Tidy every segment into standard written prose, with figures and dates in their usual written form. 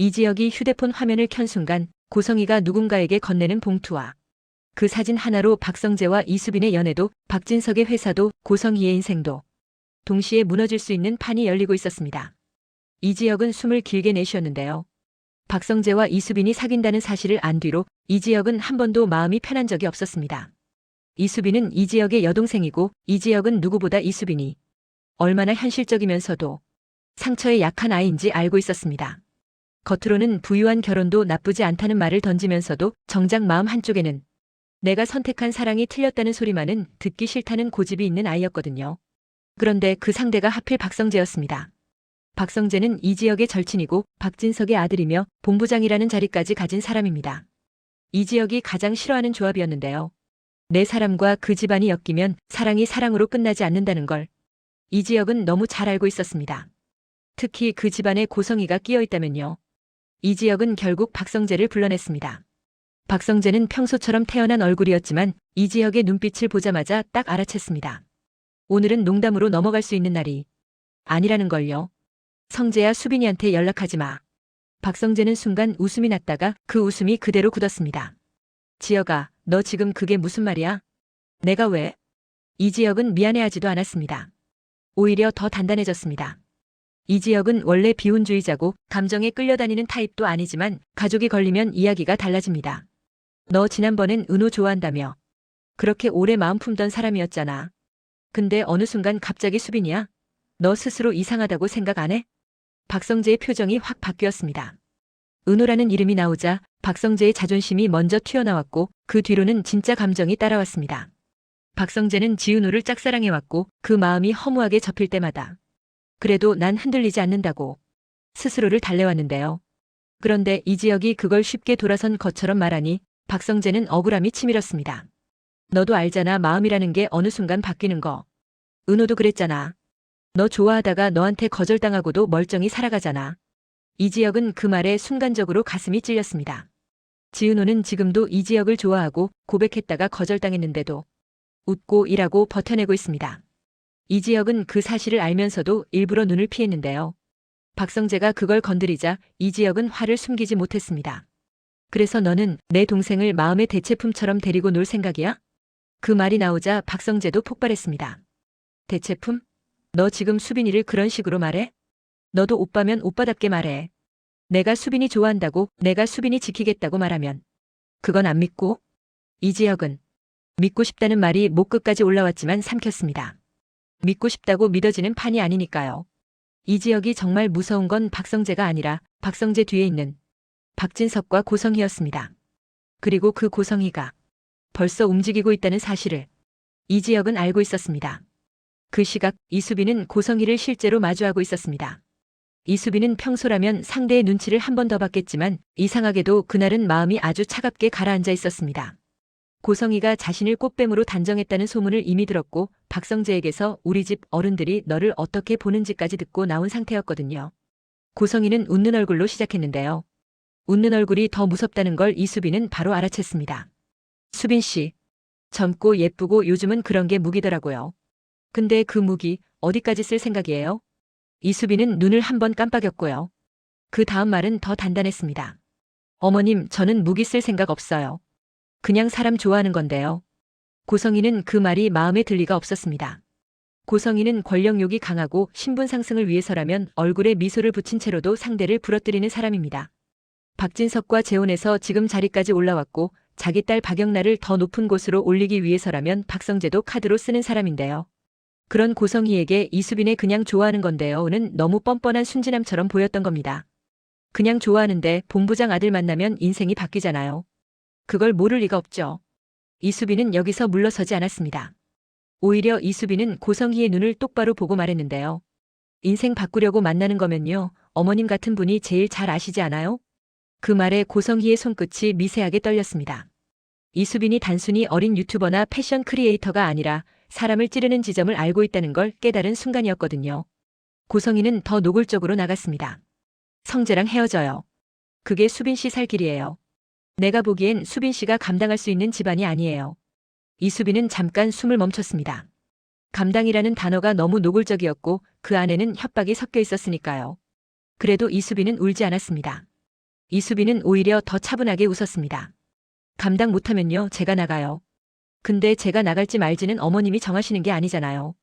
이지혁이 휴대폰 화면을 켠 순간 고성희가 누군가에게 건네는 봉투와 그 사진 하나로 박성재와 이수빈의 연애도 박진석의 회사도 고성희의 인생도 동시에 무너질 수 있는 판이 열리고 있었습니다. 이지혁은 숨을 길게 내쉬었는데요. 박성재와 이수빈이 사귄다는 사실을 안 뒤로 이지혁은 한 번도 마음이 편한 적이 없었습니다. 이수빈은 이지혁의 여동생이고 이지혁은 누구보다 이수빈이 얼마나 현실적이면서도 상처에 약한 아이인지 알고 있었습니다. 겉으로는 부유한 결혼도 나쁘지 않다는 말을 던지면서도 정작 마음 한쪽에는 내가 선택한 사랑이 틀렸다는 소리만은 듣기 싫다는 고집이 있는 아이였거든요. 그런데 그 상대가 하필 박성재였습니다. 박성재는 이지혁의 절친이고 박진석의 아들이며 본부장이라는 자리까지 가진 사람입니다. 이지혁이 가장 싫어하는 조합이었는데요. 내 사람과 그 집안이 엮이면 사랑이 사랑으로 끝나지 않는다는 걸 이지혁은 너무 잘 알고 있었습니다. 특히 그 집안에 고성희가 끼어 있다면요. 이지혁은 결국 박성재를 불러냈습니다. 박성재는 평소처럼 태어난 얼굴이었지만 이지혁의 눈빛을 보자마자 딱 알아챘습니다. 오늘은 농담으로 넘어갈 수 있는 날이 아니라는 걸요. 성재야, 수빈이한테 연락하지 마. 박성재는 순간 웃음이 났다가 그 웃음이 그대로 굳었습니다. 지혁아, 너 지금 그게 무슨 말이야? 내가 왜? 이지혁은 미안해하지도 않았습니다. 오히려 더 단단해졌습니다. 이지혁은 원래 비혼주의자고 감정에 끌려다니는 타입도 아니지만 가족이 걸리면 이야기가 달라집니다. 너 지난번엔 은호 좋아한다며. 그렇게 오래 마음 품던 사람이었잖아. 근데 어느 순간 갑자기 수빈이야? 너 스스로 이상하다고 생각 안 해? 박성재의 표정이 확 바뀌었습니다. 은호라는 이름이 나오자 박성재의 자존심이 먼저 튀어나왔고 그 뒤로는 진짜 감정이 따라왔습니다. 박성재는 지은호를 짝사랑해왔고 그 마음이 허무하게 접힐 때마다 그래도 난 흔들리지 않는다고 스스로를 달래왔는데요. 그런데 이지혁이 그걸 쉽게 돌아선 것처럼 말하니 박성재는 억울함이 치밀었습니다. 너도 알잖아, 마음이라는 게 어느 순간 바뀌는 거. 은호도 그랬잖아. 너 좋아하다가 너한테 거절당하고도 멀쩡히 살아가잖아. 이지혁은 그 말에 순간적으로 가슴이 찔렸습니다. 지은호는 지금도 이지혁을 좋아하고 고백했다가 거절당했는데도 웃고 일하고 버텨내고 있습니다. 이지혁은 그 사실을 알면서도 일부러 눈을 피했는데요. 박성재가 그걸 건드리자 이지혁은 화를 숨기지 못했습니다. 그래서 너는 내 동생을 마음의 대체품처럼 데리고 놀 생각이야? 그 말이 나오자 박성재도 폭발했습니다. 대체품? 너 지금 수빈이를 그런 식으로 말해? 너도 오빠면 오빠답게 말해. 내가 수빈이 좋아한다고, 내가 수빈이 지키겠다고 말하면 그건 안 믿고? 이지혁은 믿고 싶다는 말이 목 끝까지 올라왔지만 삼켰습니다. 믿고 싶다고 믿어지는 판이 아니니까요. 이지혁이 정말 무서운 건 박성재가 아니라 박성재 뒤에 있는 박진석과 고성희였습니다. 그리고 그 고성희가 벌써 움직이고 있다는 사실을 이지혁은 알고 있었습니다. 그 시각 이수빈은 고성희를 실제로 마주하고 있었습니다. 이수빈은 평소라면 상대의 눈치를 한 번 더 봤겠지만 이상하게도 그날은 마음이 아주 차갑게 가라앉아 있었습니다. 고성희가 자신을 꽃뱀으로 단정했다는 소문을 이미 들었고 박성재에게서 우리 집 어른들이 너를 어떻게 보는지까지 듣고 나온 상태였거든요. 고성희는 웃는 얼굴로 시작했는데요. 웃는 얼굴이 더 무섭다는 걸 이수빈은 바로 알아챘습니다. 수빈 씨, 젊고 예쁘고 요즘은 그런 게 무기더라고요. 근데 그 무기 어디까지 쓸 생각이에요? 이수빈은 눈을 한번 깜빡였고요. 그 다음 말은 더 단단했습니다. 어머님, 저는 무기 쓸 생각 없어요. 그냥 사람 좋아하는 건데요. 고성희는 그 말이 마음에 들 리가 없었습니다. 고성희는 권력욕이 강하고 신분 상승을 위해서라면 얼굴에 미소를 붙인 채로도 상대를 부러뜨리는 사람입니다. 박진석과 재혼해서 지금 자리까지 올라왔고 자기 딸 박영란을 더 높은 곳으로 올리기 위해서라면 박성재도 카드로 쓰는 사람인데요. 그런 고성희에게 이수빈의 그냥 좋아하는 건데요는 너무 뻔뻔한 순진함처럼 보였던 겁니다. 그냥 좋아하는데 본부장 아들 만나면 인생이 바뀌잖아요. 그걸 모를 리가 없죠. 이수빈은 여기서 물러서지 않았습니다. 오히려 이수빈은 고성희의 눈을 똑바로 보고 말했는데요. 인생 바꾸려고 만나는 거면요. 어머님 같은 분이 제일 잘 아시지 않아요? 그 말에 고성희의 손끝이 미세하게 떨렸습니다. 이수빈이 단순히 어린 유튜버나 패션 크리에이터가 아니라 사람을 찌르는 지점을 알고 있다는 걸 깨달은 순간이었거든요. 고성희는 더 노골적으로 나갔습니다. 성재랑 헤어져요. 그게 수빈 씨 살 길이에요. 내가 보기엔 수빈 씨가 감당할 수 있는 집안이 아니에요. 이수빈은 잠깐 숨을 멈췄습니다. 감당이라는 단어가 너무 노골적이었고 그 안에는 협박이 섞여 있었으니까요. 그래도 이수빈은 울지 않았습니다. 이수빈은 오히려 더 차분하게 웃었습니다. 감당 못하면요, 제가 나가요. 근데 제가 나갈지 말지는 어머님이 정하시는 게 아니잖아요.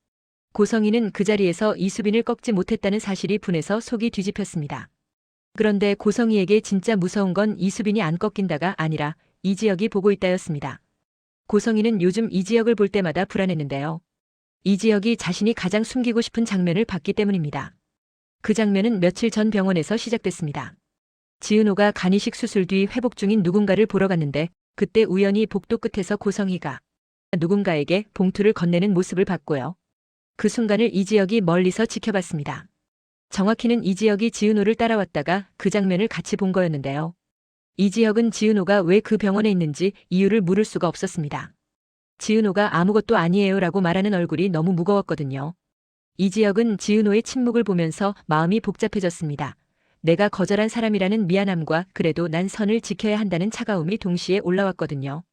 고성희는 그 자리에서 이수빈을 꺾지 못했다는 사실이 분해서 속이 뒤집혔습니다. 그런데 고성희에게 진짜 무서운 건 이수빈이 안 꺾인다가 아니라 이지혁이 보고 있다였습니다. 고성희는 요즘 이지혁을 볼 때마다 불안했는데요. 이지혁이 자신이 가장 숨기고 싶은 장면을 봤기 때문입니다. 그 장면은 며칠 전 병원에서 시작됐습니다. 지은호가 간이식 수술 뒤 회복 중인 누군가를 보러 갔는데 그때 우연히 복도 끝에서 고성희가 누군가에게 봉투를 건네는 모습을 봤고요. 그 순간을 이지혁이 멀리서 지켜봤습니다. 정확히는 이지혁이 지은호를 따라왔다가 그 장면을 같이 본 거였는데요. 이지혁은 지은호가 왜 그 병원에 있는지 이유를 물을 수가 없었습니다. 지은호가 아무것도 아니에요라고 말하는 얼굴이 너무 무거웠거든요. 이지혁은 지은호의 침묵을 보면서 마음이 복잡해졌습니다. 내가 거절한 사람이라는 미안함과 그래도 난 선을 지켜야 한다는 차가움이 동시에 올라왔거든요.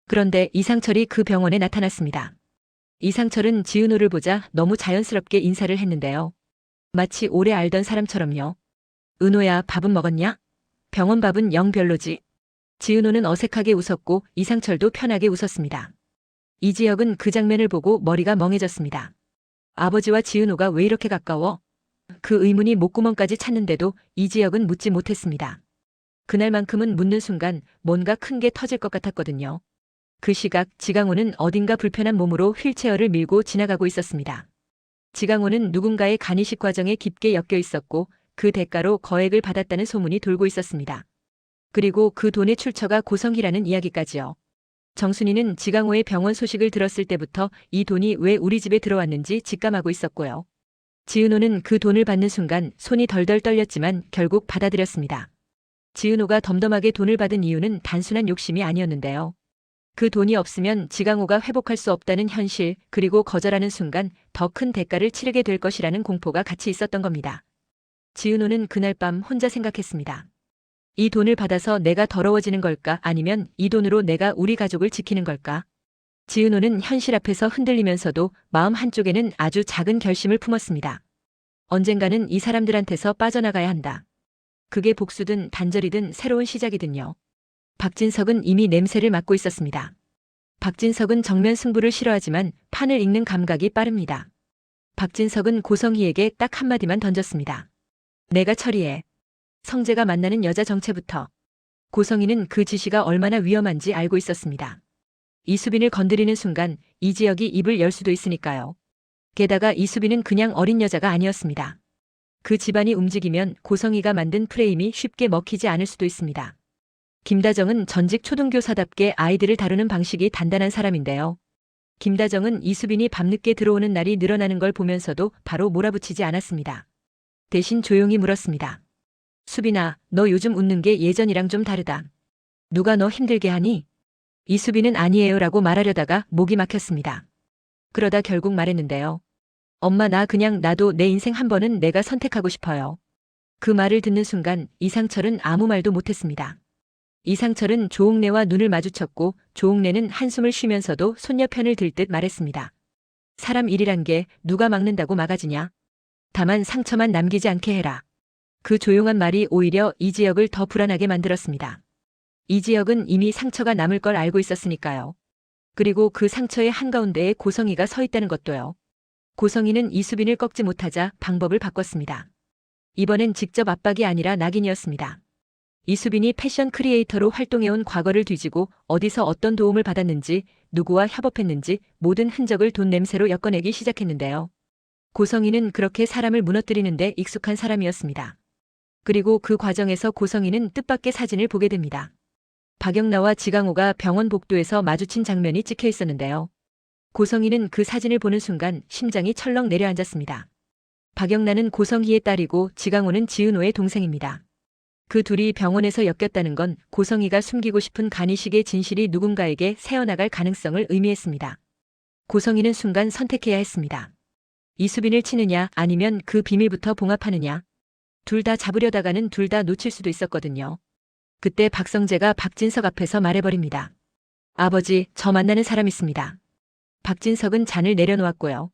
그런데 이상철이 그 병원에 나타났습니다. 이상철은 지은호를 보자 너무 자연스럽게 인사를 했는데요. 마치 오래 알던 사람처럼요. 은호야, 밥은 먹었냐? 병원 밥은 영 별로지. 지은호는 어색하게 웃었고 이상철도 편하게 웃었습니다. 이지혁은 그 장면을 보고 머리가 멍해졌습니다. 아버지와 지은호가 왜 이렇게 가까워? 그 의문이 목구멍까지 찼는데도 이지혁은 묻지 못했습니다. 그날만큼은 묻는 순간 뭔가 큰 게 터질 것 같았거든요. 그 시각 지강호는 어딘가 불편한 몸으로 휠체어를 밀고 지나가고 있었습니다. 지강호는 누군가의 간이식 과정에 깊게 엮여 있었고 그 대가로 거액을 받았다는 소문이 돌고 있었습니다. 그리고 그 돈의 출처가 고성희라는 이야기까지요. 정순이는 지강호의 병원 소식을 들었을 때부터 이 돈이 왜 우리 집에 들어왔는지 직감하고 있었고요. 지은호는 그 돈을 받는 순간 손이 덜덜 떨렸지만 결국 받아들였습니다. 지은호가 덤덤하게 돈을 받은 이유는 단순한 욕심이 아니었는데요. 그 돈이 없으면 지강호가 회복할 수 없다는 현실, 그리고 거절하는 순간 더 큰 대가를 치르게 될 것이라는 공포가 같이 있었던 겁니다. 지은호는 그날 밤 혼자 생각했습니다. 이 돈을 받아서 내가 더러워지는 걸까, 아니면 이 돈으로 내가 우리 가족을 지키는 걸까? 지은호는 현실 앞에서 흔들리면서도 마음 한쪽에는 아주 작은 결심을 품었습니다. 언젠가는 이 사람들한테서 빠져나가야 한다. 그게 복수든 단절이든 새로운 시작이든요. 박진석은 이미 냄새를 맡고 있었습니다. 박진석은 정면 승부를 싫어하지만 판을 읽는 감각이 빠릅니다. 박진석은 고성희에게 딱 한마디만 던졌습니다. 내가 처리해. 성재가 만나는 여자 정체부터. 고성희는 그 지시가 얼마나 위험한지 알고 있었습니다. 이수빈을 건드리는 순간 이지혁이 입을 열 수도 있으니까요. 게다가 이수빈은 그냥 어린 여자가 아니었습니다. 그 집안이 움직이면 고성희가 만든 프레임이 쉽게 먹히지 않을 수도 있습니다. 김다정은 전직 초등교사답게 아이들을 다루는 방식이 단단한 사람인데요. 김다정은 이수빈이 밤늦게 들어오는 날이 늘어나는 걸 보면서도 바로 몰아붙이지 않았습니다. 대신 조용히 물었습니다. 수빈아, 너 요즘 웃는 게 예전이랑 좀 다르다. 누가 너 힘들게 하니? 이수빈은 아니에요라고 말하려다가 목이 막혔습니다. 그러다 결국 말했는데요. 엄마, 나 그냥 나도 내 인생 한 번은 내가 선택하고 싶어요. 그 말을 듣는 순간 이상철은 아무 말도 못했습니다. 이상철은 조옥래와 눈을 마주쳤고 조옥래는 한숨을 쉬면서도 손녀 편을 들 듯 말했습니다. 사람 일이란 게 누가 막는다고 막아지냐? 다만 상처만 남기지 않게 해라. 그 조용한 말이 오히려 이지혁을 더 불안하게 만들었습니다. 이지혁은 이미 상처가 남을 걸 알고 있었으니까요. 그리고 그 상처의 한가운데에 고성희가 서 있다는 것도요. 고성희는 이수빈을 꺾지 못하자 방법을 바꿨습니다. 이번엔 직접 압박이 아니라 낙인이었습니다. 이수빈이 패션 크리에이터로 활동해온 과거를 뒤지고 어디서 어떤 도움을 받았는지, 누구와 협업했는지 모든 흔적을 돈 냄새로 엮어내기 시작했는데요. 고성희는 그렇게 사람을 무너뜨리는데 익숙한 사람이었습니다. 그리고 그 과정에서 고성희는 뜻밖의 사진을 보게 됩니다. 박영나와 지강호가 병원 복도에서 마주친 장면이 찍혀 있었는데요. 고성희는 그 사진을 보는 순간 심장이 철렁 내려앉았습니다. 박영나는 고성희의 딸이고 지강호는 지은호의 동생입니다. 그 둘이 병원에서 엮였다는 건 고성희가 숨기고 싶은 간이식의 진실이 누군가에게 새어나갈 가능성을 의미했습니다. 고성희는 순간 선택해야 했습니다. 이수빈을 치느냐 아니면 그 비밀부터 봉합하느냐. 둘 다 잡으려다가는 둘 다 놓칠 수도 있었거든요. 그때 박성재가 박진석 앞에서 말해버립니다. 아버지, 저 만나는 사람 있습니다. 박진석은 잔을 내려놓았고요.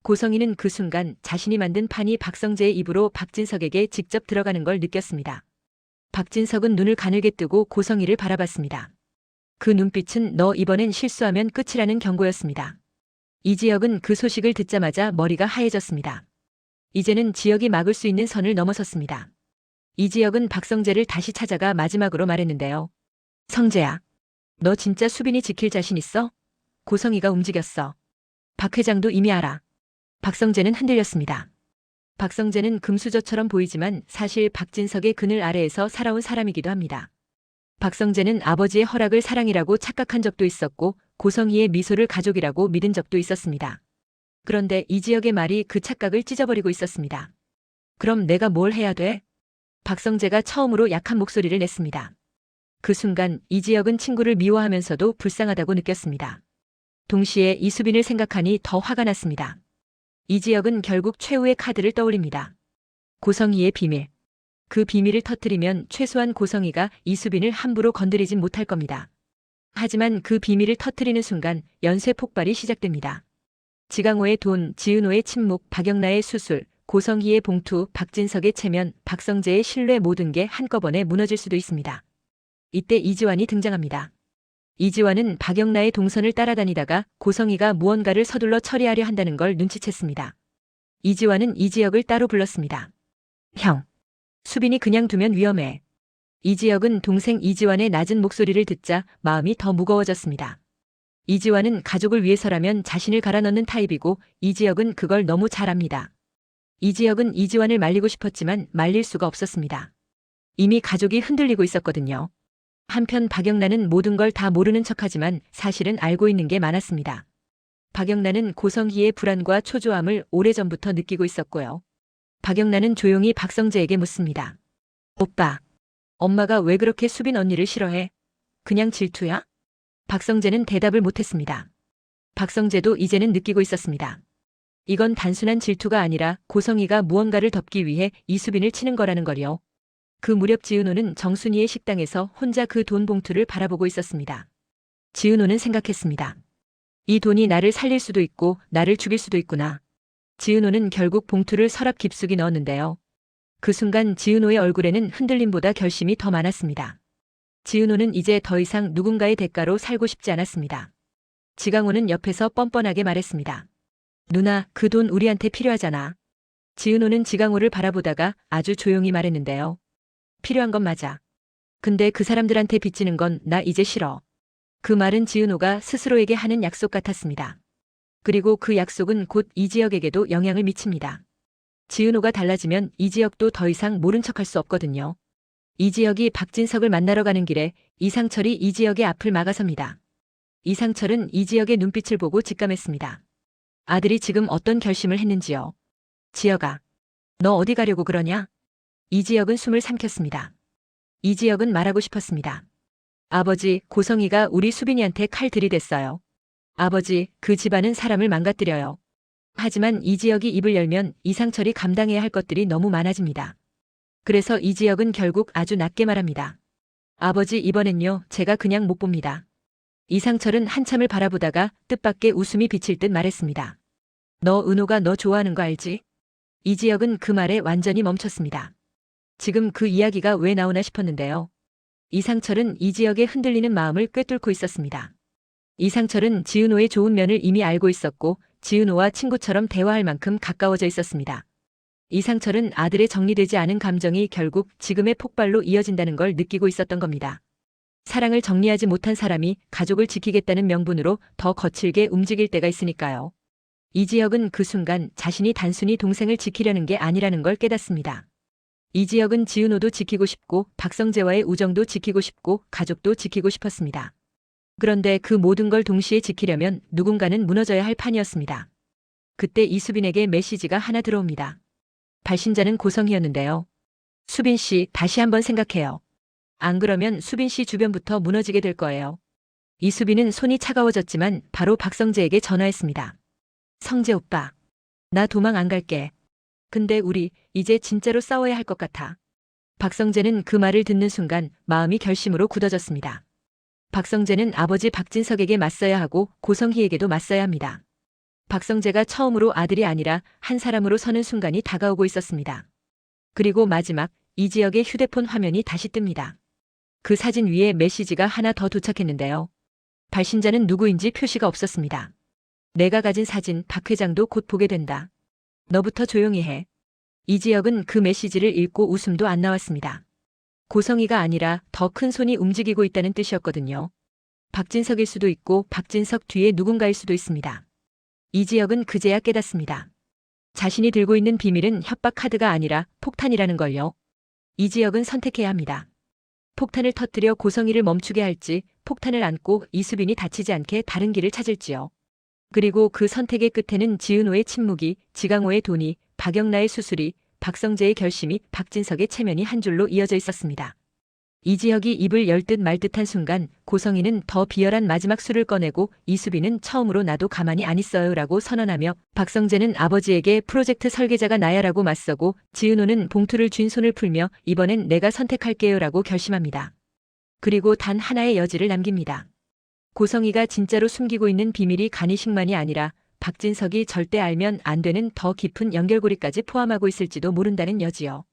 고성희는 그 순간 자신이 만든 판이 박성재의 입으로 박진석에게 직접 들어가는 걸 느꼈습니다. 박진석은 눈을 가늘게 뜨고 고성희를 바라봤습니다. 그 눈빛은 너 이번엔 실수하면 끝이라는 경고였습니다. 이지혁은 그 소식을 듣자마자 머리가 하얘졌습니다. 이제는 지혁이 막을 수 있는 선을 넘어섰습니다. 이지혁은 박성재를 다시 찾아가 마지막으로 말했는데요. 성재야, 너 진짜 수빈이 지킬 자신 있어? 고성희가 움직였어. 박 회장도 이미 알아. 박성재는 흔들렸습니다. 박성재는 금수저처럼 보이지만 사실 박진석의 그늘 아래에서 살아온 사람이기도 합니다. 박성재는 아버지의 허락을 사랑이라고 착각한 적도 있었고 고성희의 미소를 가족이라고 믿은 적도 있었습니다. 그런데 이지혁의 말이 그 착각을 찢어버리고 있었습니다. 그럼 내가 뭘 해야 돼? 박성재가 처음으로 약한 목소리를 냈습니다. 그 순간 이지혁은 친구를 미워하면서도 불쌍하다고 느꼈습니다. 동시에 이수빈을 생각하니 더 화가 났습니다. 이지혁은 결국 최후의 카드를 떠올립니다. 고성희의 비밀. 그 비밀을 터뜨리면 최소한 고성희가 이수빈을 함부로 건드리진 못할 겁니다. 하지만 그 비밀을 터뜨리는 순간 연쇄 폭발이 시작됩니다. 지강호의 돈, 지은호의 침묵, 박영나의 수술, 고성희의 봉투, 박진석의 체면, 박성재의 신뢰 모든 게 한꺼번에 무너질 수도 있습니다. 이때 이지환이 등장합니다. 이지환은 박영나의 동선을 따라다니다가 고성희가 무언가를 서둘러 처리하려 한다는 걸 눈치챘습니다. 이지환은 이지혁을 따로 불렀습니다. 형, 수빈이 그냥 두면 위험해. 이지혁은 동생 이지환의 낮은 목소리를 듣자 마음이 더 무거워졌습니다. 이지환은 가족을 위해서라면 자신을 갈아넣는 타입이고 이지혁은 그걸 너무 잘 압니다. 이지혁은 이지환을 말리고 싶었지만 말릴 수가 없었습니다. 이미 가족이 흔들리고 있었거든요. 한편 박영란은 모든 걸 다 모르는 척하지만 사실은 알고 있는 게 많았습니다. 박영란은 고성희의 불안과 초조함을 오래전부터 느끼고 있었고요. 박영란은 조용히 박성재에게 묻습니다. 오빠, 엄마가 왜 그렇게 수빈 언니를 싫어해? 그냥 질투야? 박성재는 대답을 못했습니다. 박성재도 이제는 느끼고 있었습니다. 이건 단순한 질투가 아니라 고성희가 무언가를 덮기 위해 이수빈을 치는 거라는 걸요. 그 무렵 지은호는 정순이의 식당에서 혼자 그 돈 봉투를 바라보고 있었습니다. 지은호는 생각했습니다. 이 돈이 나를 살릴 수도 있고 나를 죽일 수도 있구나. 지은호는 결국 봉투를 서랍 깊숙이 넣었는데요. 그 순간 지은호의 얼굴에는 흔들림보다 결심이 더 많았습니다. 지은호는 이제 더 이상 누군가의 대가로 살고 싶지 않았습니다. 지강호는 옆에서 뻔뻔하게 말했습니다. 누나, 그 돈 우리한테 필요하잖아. 지은호는 지강호를 바라보다가 아주 조용히 말했는데요. 필요한 건 맞아. 근데 그 사람들한테 빚지는 건 나 이제 싫어. 그 말은 지은호가 스스로에게 하는 약속 같았습니다. 그리고 그 약속은 곧 이지혁에게도 영향을 미칩니다. 지은호가 달라지면 이지혁도 더 이상 모른 척할 수 없거든요. 이지혁이 박진석을 만나러 가는 길에 이상철이 이지혁의 앞을 막아섭니다. 이상철은 이지혁의 눈빛을 보고 직감했습니다. 아들이 지금 어떤 결심을 했는지요. 지혁아, 너 어디 가려고 그러냐? 이지혁은 숨을 삼켰습니다. 이지혁은 말하고 싶었습니다. 아버지, 고성희가 우리 수빈이한테 칼 들이댔어요. 아버지, 그 집안은 사람을 망가뜨려요. 하지만 이지혁이 입을 열면 이상철이 감당해야 할 것들이 너무 많아집니다. 그래서 이지혁은 결국 아주 낮게 말합니다. 아버지, 이번엔요, 제가 그냥 못 봅니다. 이상철은 한참을 바라보다가 뜻밖의 웃음이 비칠 듯 말했습니다. 너 은호가 너 좋아하는 거 알지? 이지혁은 그 말에 완전히 멈췄습니다. 지금 그 이야기가 왜 나오나 싶었는데요. 이상철은 이지혁의 흔들리는 마음을 꿰뚫고 있었습니다. 이상철은 지은호의 좋은 면을 이미 알고 있었고 지은호와 친구처럼 대화할 만큼 가까워져 있었습니다. 이상철은 아들의 정리되지 않은 감정이 결국 지금의 폭발로 이어진다는 걸 느끼고 있었던 겁니다. 사랑을 정리하지 못한 사람이 가족을 지키겠다는 명분으로 더 거칠게 움직일 때가 있으니까요. 이지혁은 그 순간 자신이 단순히 동생을 지키려는 게 아니라는 걸 깨닫습니다. 이지혁은 지은호도 지키고 싶고 박성재와의 우정도 지키고 싶고 가족도 지키고 싶었습니다. 그런데 그 모든 걸 동시에 지키려면 누군가는 무너져야 할 판이었습니다. 그때 이수빈에게 메시지가 하나 들어옵니다. 발신자는 고성희였는데요. 수빈 씨, 다시 한번 생각해요. 안 그러면 수빈 씨 주변부터 무너지게 될 거예요. 이수빈은 손이 차가워졌지만 바로 박성재에게 전화했습니다. 성재 오빠, 나 도망 안 갈게. 근데 우리 이제 진짜로 싸워야 할 것 같아. 박성재는 그 말을 듣는 순간 마음이 결심으로 굳어졌습니다. 박성재는 아버지 박진석에게 맞서야 하고 고성희에게도 맞서야 합니다. 박성재가 처음으로 아들이 아니라 한 사람으로 서는 순간이 다가오고 있었습니다. 그리고 마지막 이지혁의 휴대폰 화면이 다시 뜹니다. 그 사진 위에 메시지가 하나 더 도착했는데요. 발신자는 누구인지 표시가 없었습니다. 내가 가진 사진 박 회장도 곧 보게 된다. 너부터 조용히 해. 이지혁은 그 메시지를 읽고 웃음도 안 나왔습니다. 고성희가 아니라 더 큰 손이 움직이고 있다는 뜻이었거든요. 박진석일 수도 있고 박진석 뒤에 누군가일 수도 있습니다. 이지혁은 그제야 깨닫습니다. 자신이 들고 있는 비밀은 협박 카드가 아니라 폭탄이라는 걸요. 이지혁은 선택해야 합니다. 폭탄을 터뜨려 고성희를 멈추게 할지, 폭탄을 안고 이수빈이 다치지 않게 다른 길을 찾을지요. 그리고 그 선택의 끝에는 지은호의 침묵이, 지강호의 돈이, 박영라의 수술이, 박성재의 결심이, 박진석의 체면이 한 줄로 이어져 있었습니다. 이지혁이 입을 열 듯 말 듯한 순간 고성희는 더 비열한 마지막 술을 꺼내고 이수빈은 처음으로 나도 가만히 안 있어요 라고 선언하며 박성재는 아버지에게 프로젝트 설계자가 나야라고 맞서고 지은호는 봉투를 쥔 손을 풀며 이번엔 내가 선택할게요 라고 결심합니다. 그리고 단 하나의 여지를 남깁니다. 고성희가 진짜로 숨기고 있는 비밀이 간이식만이 아니라 박진석이 절대 알면 안 되는 더 깊은 연결고리까지 포함하고 있을지도 모른다는 여지요.